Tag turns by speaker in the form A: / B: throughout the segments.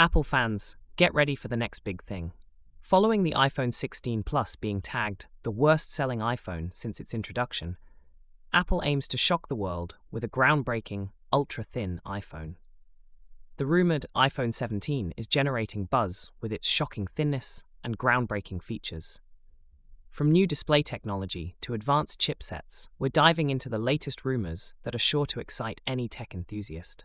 A: Apple fans, get ready for the next big thing. Following the iPhone 16 Plus being tagged the worst-selling iPhone since its introduction, Apple aims to shock the world with a groundbreaking, ultra-thin iPhone. The rumored iPhone 17 is generating buzz with its shocking thinness and groundbreaking features. From new display technology to advanced chipsets, we're diving into the latest rumors that are sure to excite any tech enthusiast.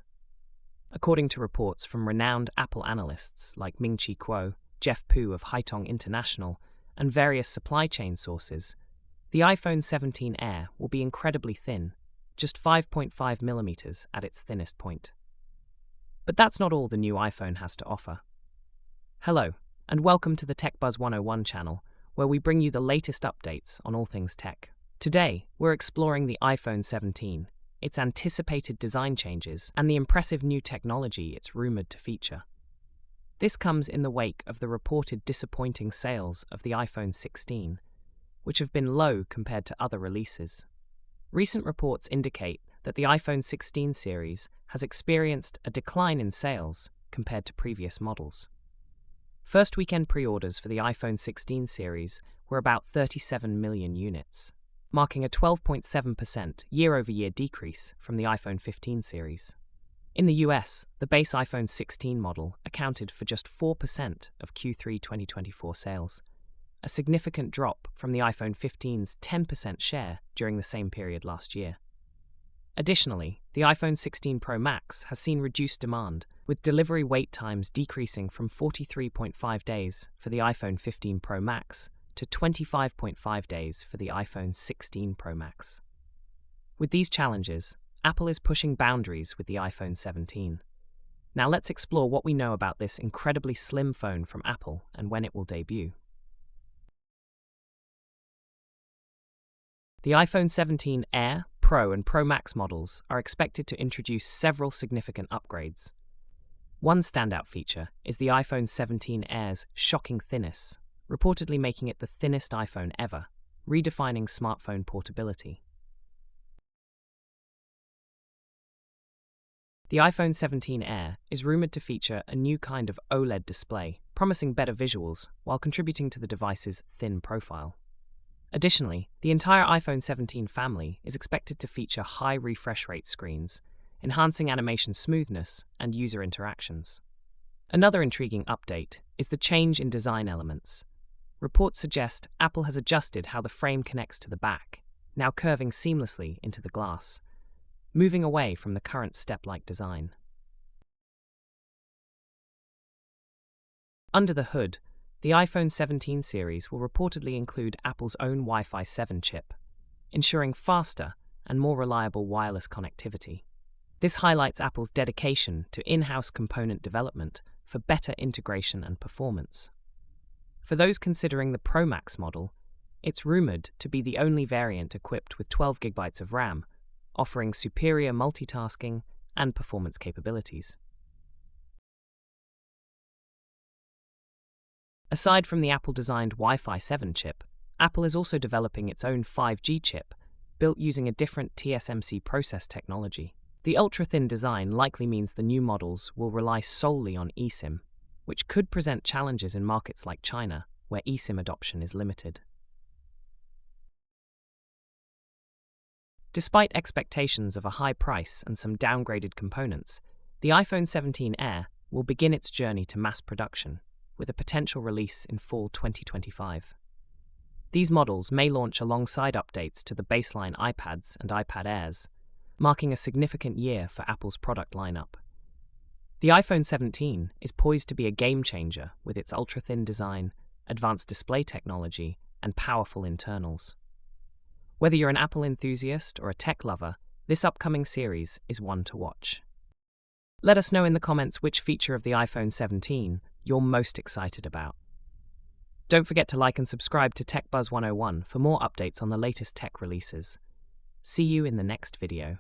A: According to reports from renowned Apple analysts like Ming-Chi Kuo, Jeff Pu of Haitong International, and various supply chain sources, the iPhone 17 Air will be incredibly thin, just 5.5 millimeters at its thinnest point. But that's not all the new iPhone has to offer. Hello, and welcome to the Tech Buzz 101 channel, where we bring you the latest updates on all things tech. Today, we're exploring the iPhone 17, its anticipated design changes, and the impressive new technology it's rumored to feature. This comes in the wake of the reported disappointing sales of the iPhone 16, which have been low compared to other releases. Recent reports indicate that the iPhone 16 series has experienced a decline in sales compared to previous models. First weekend pre-orders for the iPhone 16 series were about 37 million units, marking a 12.7% year-over-year decrease from the iPhone 15 series. In the US, the base iPhone 16 model accounted for just 4% of Q3 2024 sales, a significant drop from the iPhone 15's 10% share during the same period last year. Additionally, the iPhone 16 Pro Max has seen reduced demand, with delivery wait times decreasing from 43.5 days for the iPhone 15 Pro Max to 25.5 days for the iPhone 16 Pro Max. With these challenges, Apple is pushing boundaries with the iPhone 17. Now let's explore what we know about this incredibly slim phone from Apple and when it will debut. The iPhone 17 Air, Pro, and Pro Max models are expected to introduce several significant upgrades. One standout feature is the iPhone 17 Air's shocking thinness, reportedly making it the thinnest iPhone ever, redefining smartphone portability. The iPhone 17 Air is rumored to feature a new kind of OLED display, promising better visuals while contributing to the device's thin profile. Additionally, the entire iPhone 17 family is expected to feature high refresh rate screens, enhancing animation smoothness and user interactions. Another intriguing update is the change in design elements. Reports suggest Apple has adjusted how the frame connects to the back, now curving seamlessly into the glass, moving away from the current step-like design. Under the hood, the iPhone 17 series will reportedly include Apple's own Wi-Fi 7 chip, ensuring faster and more reliable wireless connectivity. This highlights Apple's dedication to in-house component development for better integration and performance. For those considering the Pro Max model, it's rumored to be the only variant equipped with 12 GB of RAM, offering superior multitasking and performance capabilities. Aside from the Apple-designed Wi-Fi 7 chip, Apple is also developing its own 5G chip, built using a different TSMC process technology. The ultra-thin design likely means the new models will rely solely on eSIM, which could present challenges in markets like China, where eSIM adoption is limited. Despite expectations of a high price and some downgraded components, the iPhone 17 Air will begin its journey to mass production, with a potential release in fall 2025. These models may launch alongside updates to the baseline iPads and iPad Airs, marking a significant year for Apple's product lineup. The iPhone 17 is poised to be a game-changer with its ultra-thin design, advanced display technology, and powerful internals. Whether you're an Apple enthusiast or a tech lover, this upcoming series is one to watch. Let us know in the comments which feature of the iPhone 17 you're most excited about. Don't forget to like and subscribe to Tech Buzz 101 for more updates on the latest tech releases. See you in the next video.